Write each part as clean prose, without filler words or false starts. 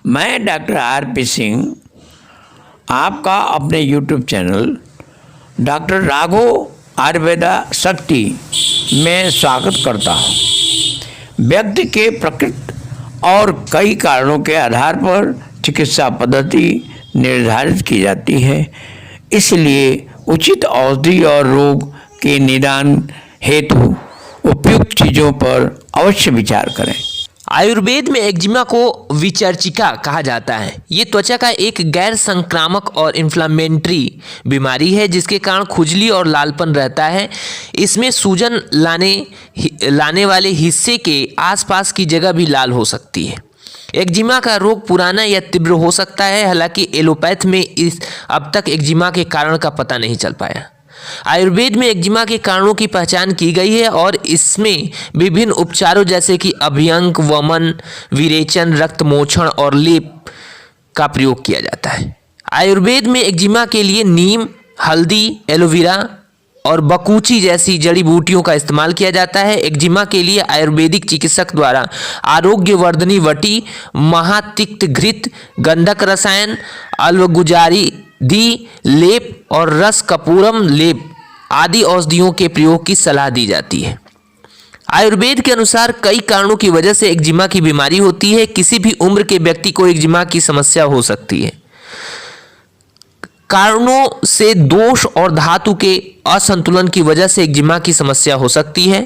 मैं doctor RP. Singh आपका अपने YouTube channel doctor Raghav Ayurveda शक्ति में स्वागत करता हूँ। व्यक्ति के प्रकृति और कई कारणों के आधार पर चिकित्सा पद्धति निर्धारित की जाती है, इसलिए उचित औषधि और रोग के निदान हेतु उपयुक्त चीज़ों पर अवश्य विचार करें। आयुर्वेद में एक्जिमा को विचर्चिका कहा जाता है। ये त्वचा का एक गैर संक्रामक और इन्फ्लामेटरी बीमारी है जिसके कारण खुजली और लालपन रहता है। इसमें सूजन लाने वाले हिस्से के आसपास की जगह भी लाल हो सकती है। एक्जिमा का रोग पुराना या तीव्र हो सकता है, हालांकि एलोपैथ में अब तक एक्जिमा के कारण का पता नहीं चल पाया। आयुर्वेद में एक्जिमा के कारणों की पहचान की गई है और इसमें विभिन्न उपचारों जैसे कि अभ्यंग, वमन, विरेचन, रक्तमोक्षण और लेप का प्रयोग किया जाता है। आयुर्वेद में एक्जिमा के लिए नीम, हल्दी, एलोवेरा और बकुची जैसी जड़ी बूटियों का इस्तेमाल किया जाता है। एक्जिमा के लिए आयुर्वेदिक चिकित्सक द्वारा आरोग्यवर्धनी वटी, महातिक्त घृत, गंधक रसायन, अलवगुजारी दी लेप और रस कपूरम लेप आदि औषधियों के प्रयोग की सलाह दी जाती है। आयुर्वेद के अनुसार कई कारणों की वजह से एक्जिमा की बीमारी होती है। किसी भी उम्र के व्यक्ति को एक्जिमा की समस्या हो सकती है। कारणों से दोष और धातु के असंतुलन की वजह से एक्जिमा की समस्या हो सकती है।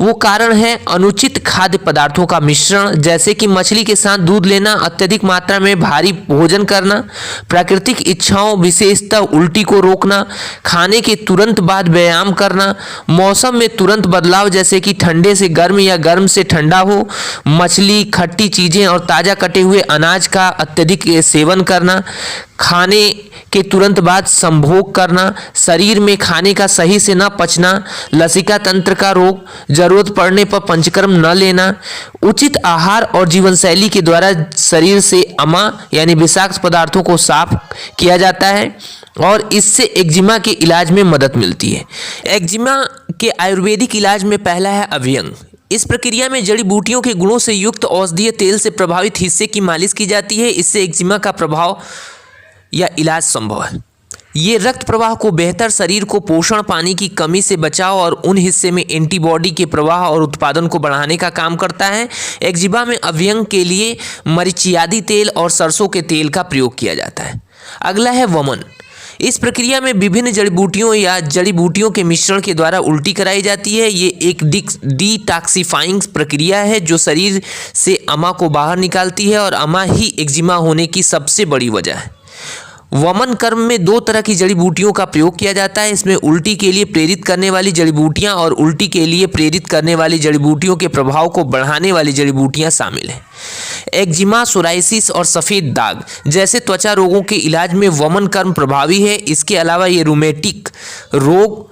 वो कारण है अनुचित खाद्य पदार्थों का मिश्रण, जैसे कि मछली के साथ दूध लेना, अत्यधिक मात्रा में भारी भोजन करना, प्राकृतिक इच्छाओं विशेषतः उल्टी को रोकना, खाने के तुरंत बाद व्यायाम करना, मौसम में तुरंत बदलाव जैसे कि ठंडे से गर्म या गर्म से ठंडा हो, मछली, खट्टी चीज़ें और ताज़ा कटे हुए अनाज का अत्यधिक सेवन करना, खाने के तुरंत बाद संभोग करना, शरीर में खाने का सही से न पचना, लसिका तंत्र का रोग, जरूरत पड़ने पर पंचकर्म न लेना, उचित आहार और जीवन शैली के द्वारा शरीर से अमा यानी विषाक्त पदार्थों को साफ किया जाता है और इससे एक्जिमा के इलाज में मदद मिलती है। एक्जिमा के आयुर्वेदिक इलाज में पहला है अभ्यंग। इस प्रक्रिया में जड़ी बूटियों के गुणों से युक्त औषधीय तेल से प्रभावित हिस्से की मालिश की जाती है। इससे एक्जिमा का प्रभाव या इलाज संभव है। ये रक्त प्रवाह को बेहतर, शरीर को पोषण, पानी की कमी से बचाव और उन हिस्से में एंटीबॉडी के प्रवाह और उत्पादन को बढ़ाने का काम करता है। एक्जिमा में अभ्यंग के लिए मरीचियादी तेल और सरसों के तेल का प्रयोग किया जाता है। अगला है वमन। इस प्रक्रिया में विभिन्न जड़ी बूटियों या जड़ी बूटियों के मिश्रण के द्वारा उल्टी कराई जाती है। ये एक डिटॉक्सिफाइंग प्रक्रिया है जो शरीर से अमा को बाहर निकालती है और अमा ही एक्जिमा होने की सबसे बड़ी वजह है। वमन कर्म में दो तरह की जड़ी बूटियों का प्रयोग किया जाता है। इसमें उल्टी के लिए प्रेरित करने वाली जड़ी बूटियां और उल्टी के लिए प्रेरित करने वाली जड़ी बूटियों के प्रभाव को बढ़ाने वाली जड़ी बूटियां शामिल हैं। एक्जिमा, सोराइसिस और सफ़ेद दाग जैसे त्वचा रोगों के इलाज में वमन कर्म प्रभावी है। इसके अलावा ये रूमेटिक रोग,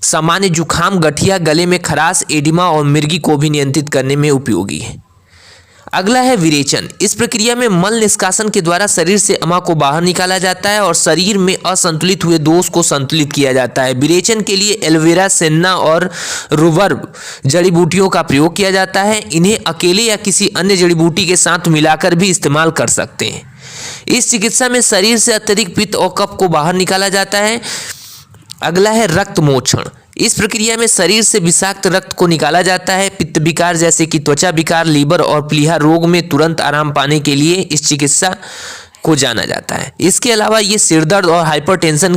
सामान्य जुखाम, गठिया, गले में खराश, एडिमा और मिर्गी को भी नियंत्रित करने में उपयोगी है। अगला है विरेचन। इस प्रक्रिया में मल निष्कासन के द्वारा शरीर से अमा को बाहर निकाला जाता है और शरीर में असंतुलित हुए दोष को संतुलित किया जाता है। विरेचन के लिए एलोवेरा, सेन्ना और रुवर्ब जड़ी बूटियों का प्रयोग किया जाता है। इन्हें अकेले या किसी अन्य जड़ी बूटी के साथ मिलाकर भी इस्तेमाल कर सकते हैं। इस चिकित्सा में शरीर से अत्यधिक पित्त और कफ को बाहर निकाला जाता है। अगला है रक्तमोक्षण। इस प्रक्रिया में शरीर से विषाक्त रक्त को निकाला जाता है। पित्त विकार जैसे कि त्वचा विकार, लीवर और प्लीहा रोग में तुरंत आराम पाने के लिए इस चिकित्सा को जाना जाता है। इसके अलावा ये सिरदर्द और हाइपरटेंशन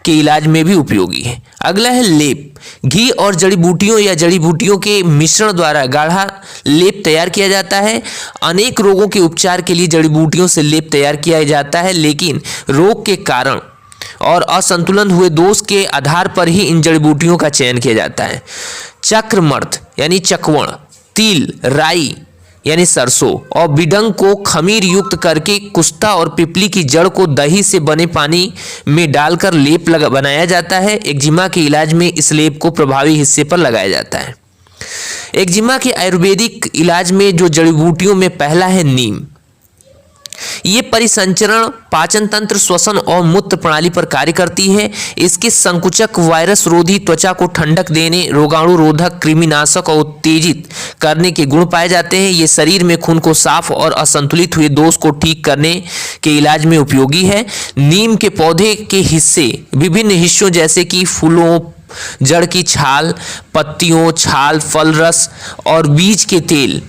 के इलाज में भी उपयोगी है। अगला है लेप। घी और जड़ी बूटियों या जड़ी बूटियों के मिश्रण द्वारा गाढ़ा लेप तैयार किया जाता है। अनेक रोगों के उपचार के लिए जड़ी बूटियों से लेप तैयार किया जाता है, लेकिन रोग के कारण और असंतुलन हुए दोष के आधार पर ही इन जड़ी बूटियों का चयन किया जाता है। चक्रमर्थ यानी चकवण, तिल, राई यानी सरसों और बिडंग को खमीर युक्त करके कुस्ता और पिपली की जड़ को दही से बने पानी में डालकर लेप बनाया जाता है। एक्जिमा के इलाज में इस लेप को प्रभावी हिस्से पर लगाया जाता है। एक्जिमा के आयुर्वेदिक इलाज में जो जड़ी बूटियों में पहला है नीम। ये परिसंचरण पाचन तंत्र, श्वसन और मूत्र प्रणाली पर कार्य करती है। इसके संकुचक, वायरस रोधी, त्वचा को ठंडक देने, रोगाणु रोधक, कृमिनाशक और उत्तेजित करने के गुण पाए जाते हैं। ये शरीर में खून को साफ और असंतुलित हुए दोष को ठीक करने के इलाज में उपयोगी है। नीम के पौधे के हिस्से विभिन्न हिस्सों जैसे कि फूलों, जड़ की छाल, पत्तियों, छाल, फल रस और बीज के तेल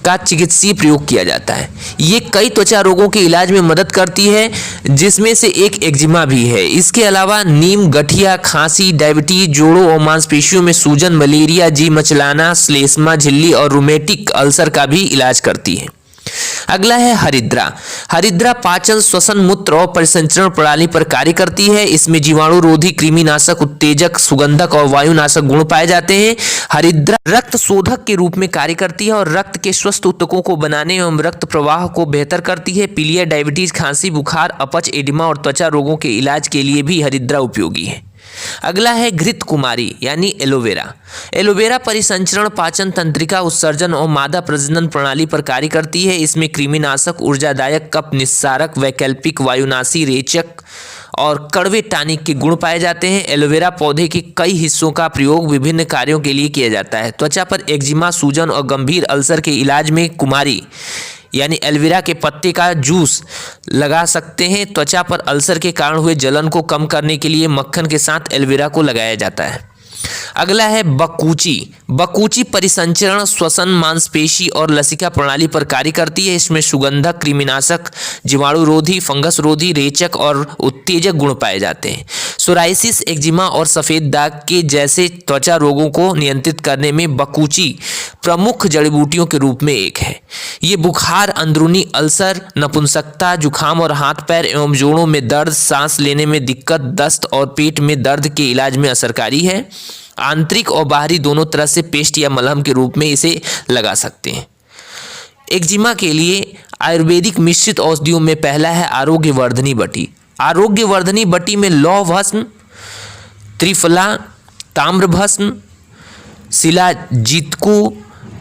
का चिकित्सीय प्रयोग किया जाता है। ये कई त्वचा रोगों के इलाज में मदद करती है, जिसमें से एक एक्जिमा भी है। इसके अलावा नीम गठिया, खांसी, डायबिटीज, जोड़ों और मांसपेशियों में सूजन, मलेरिया, जी मचलाना, श्लेष्मा झिल्ली और रूमेटिक अल्सर का भी इलाज करती है। अगला है हरिद्रा। हरिद्रा पाचन, श्वसन, मूत्र और परिसंचरण प्रणाली पर कार्य करती है। इसमें जीवाणु रोधी, कृमिनाशक, उत्तेजक, सुगंधक और वायुनाशक गुण पाए जाते हैं। हरिद्रा रक्त शोधक के रूप में कार्य करती है और रक्त के स्वस्थ ऊतकों को बनाने एवं रक्त प्रवाह को बेहतर करती है। पीलिया, डायबिटीज, खांसी, बुखार, अपच, एडिमा और त्वचा रोगों के इलाज के लिए भी हरिद्रा उपयोगी है। अगला है घृत कुमारी यानी एलोवेरा। एलोवेरा परिसंचरण, पाचन तंत्रिका, उत्सर्जन और मादा प्रजनन प्रणाली पर कार्य करती है। इसमें कृमिनाशक, ऊर्जादायक, कफ निस्सारक, वैकल्पिक, वायुनाशी, रेचक और कड़वे टानिक के गुण पाए जाते हैं। एलोवेरा पौधे के कई हिस्सों का प्रयोग विभिन्न कार्यों के लिए किया जाता है। त्वचा पर एक्जिमा, सूजन और गंभीर अल्सर के इलाज में कुमारी यानी एलोवेरा के पत्ते का जूस लगा सकते हैं। त्वचा पर अल्सर के कारण हुए जलन को कम करने के लिए मक्खन के साथ एलोवेरा को लगाया जाता है। अगला है बकूची। बकूची परिसंचरण, श्वसन, मांसपेशी और लसिका प्रणाली पर कार्य करती है। इसमें सुगंधक, कृमिनाशक, जीवाणु रोधी, फंगस रोधी, रेचक और उत्तेजक गुण पाए जाते हैं। सोराइसिस, एक्जिमा और सफेद दाग के जैसे त्वचा रोगों को नियंत्रित करने में बकूची प्रमुख जड़ी बूटियों के रूप में एक है। ये बुखार, अंदरूनी अल्सर, नपुंसकता, जुखाम और हाथ पैर एवं जोड़ों में दर्द, सांस लेने में दिक्कत, दस्त और पेट में दर्द के इलाज में असरकारी है। आंतरिक और बाहरी दोनों तरह से पेस्ट या मलहम के रूप में इसे लगा सकते हैं। एक्जिमा के लिए आयुर्वेदिक मिश्रित औषधियों में पहला है आरोग्यवर्धनी बटी। आरोग्यवर्धनी बटी में लौह भस्म, त्रिफला, ताम्र भस्म, शिलाजीतकु,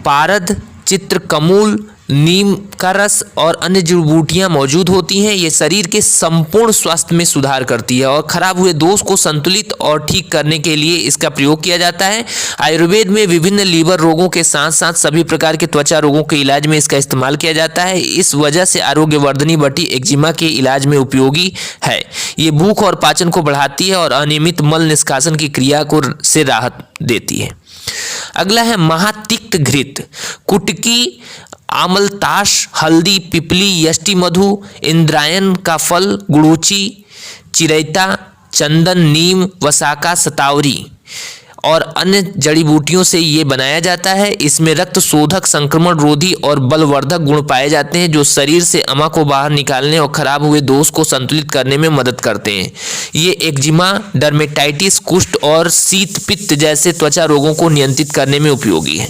पारद, चित्रकमूल, नीम का रस और अन्य जड़ी बूटियां मौजूद होती हैं। ये शरीर के संपूर्ण स्वास्थ्य में सुधार करती है और खराब हुए दोष को संतुलित और ठीक करने के लिए इसका प्रयोग किया जाता है। आयुर्वेद में विभिन्न लीवर रोगों के साथ साथ सभी प्रकार के त्वचा रोगों के इलाज में इसका इस्तेमाल किया जाता है। इस वजह से आरोग्यवर्धनी बटी एक्जिमा के इलाज में उपयोगी है। ये भूख और पाचन को बढ़ाती है और अनियमित मल निष्कासन की क्रिया को से राहत देती है। अगला है महातिक्त घृत। कुटकी, आमलताश, हल्दी, पिपली, यष्टि मधु, इंद्रायण का फल, गुड़ूची, चिरैता, चंदन, नीम, वसाका, सतावरी और अन्य जड़ी बूटियों से ये बनाया जाता है। इसमें रक्त शोधक, संक्रमण रोधी और बलवर्धक गुण पाए जाते हैं जो शरीर से अमा को बाहर निकालने और खराब हुए दोष को संतुलित करने में मदद करते हैं। ये एक्जिमा, डर्मेटाइटिस, कुष्ठ और शीत पित्त जैसे त्वचा रोगों को नियंत्रित करने में उपयोगी है।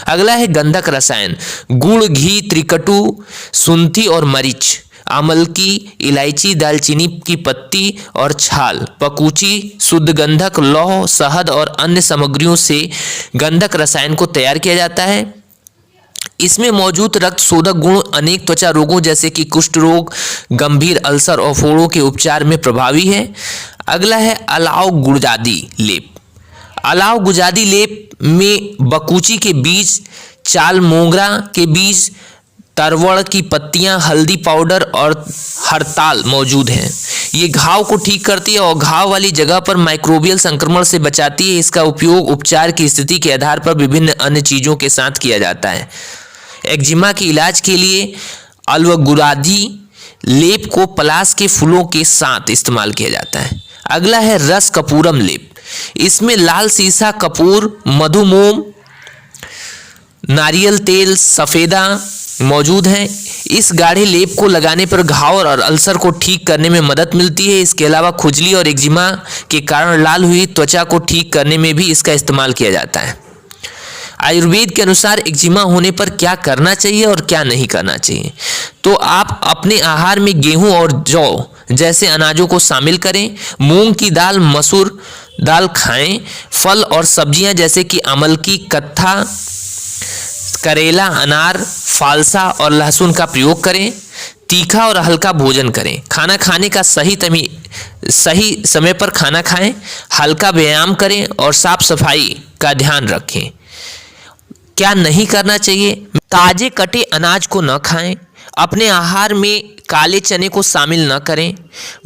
अगला है गंधक रसायन। गुड़, घी, त्रिकटु, सुंठी और मरीच, आमलकी, इलायची, दालचीनी की पत्ती और छाल, पकूची, शुद्ध गंधक, लौह, शहद और अन्य सामग्रियों से गंधक रसायन को तैयार किया जाता है। इसमें मौजूद रक्त शोधक गुण अनेक त्वचा रोगों जैसे कि कुष्ठ रोग, गंभीर अल्सर और फोड़ों के उपचार में प्रभावी है। अगला है अलाव गुजादी लेप। अलाव गुजादी लेप में बकूची के बीज, चाल मोगरा के बीज, तरवड़ की पत्तियां, हल्दी पाउडर और हड़ताल मौजूद हैं। ये घाव को ठीक करती है और घाव वाली जगह पर माइक्रोबियल संक्रमण से बचाती है। इसका उपयोग उपचार की स्थिति के आधार पर विभिन्न अन्य चीज़ों के साथ किया जाता है। एक्जिमा के इलाज के लिए अल्वगुरादी लेप को पलाश के फूलों के साथ इस्तेमाल किया जाता है। अगला है रस कपूरम लेप। इसमें लाल सीसा कपूर, मधुमोम, नारियल तेल, सफेदा मौजूद हैं। इस गाढ़े लेप को लगाने पर घाव और अल्सर को ठीक करने में मदद मिलती है। इसके अलावा खुजली और एक्जिमा के कारण लाल हुई त्वचा को ठीक करने में भी इसका इस्तेमाल किया जाता है। आयुर्वेद के अनुसार एक्जिमा होने पर क्या करना चाहिए और क्या नहीं करना चाहिए, तो आप अपने आहार में गेहूं और जौ जैसे अनाजों को शामिल करें। मूंग की दाल, मसूर दाल खाएं। फल और सब्जियां जैसे कि अमलकी, कत्था, करेला, अनार, फालसा और लहसुन का प्रयोग करें। तीखा और हल्का भोजन करें। खाना खाने का सही समय पर खाना खाएं, हल्का व्यायाम करें और साफ सफाई का ध्यान रखें। क्या नहीं करना चाहिए? ताजे कटे अनाज को न खाएं, अपने आहार में काले चने को शामिल न करें,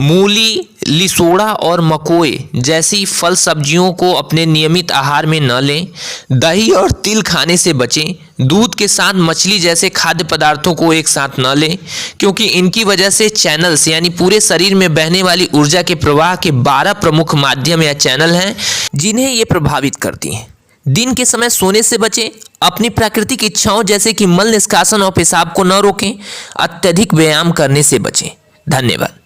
मूली, लिसोड़ा और मकोए जैसी फल सब्जियों को अपने नियमित आहार में न लें, दही और तिल खाने से बचें, दूध के साथ मछली जैसे खाद्य पदार्थों को एक साथ न लें, क्योंकि इनकी वजह से चैनल्स यानी पूरे शरीर में बहने वाली ऊर्जा के प्रवाह के 12 प्रमुख माध्यम या चैनल हैं जिन्हें ये प्रभावित करती हैं। दिन के समय सोने से बचें, अपनी प्राकृतिक इच्छाओं जैसे कि मल निष्कासन और पेशाब को न रोकें, अत्यधिक व्यायाम करने से बचें। धन्यवाद।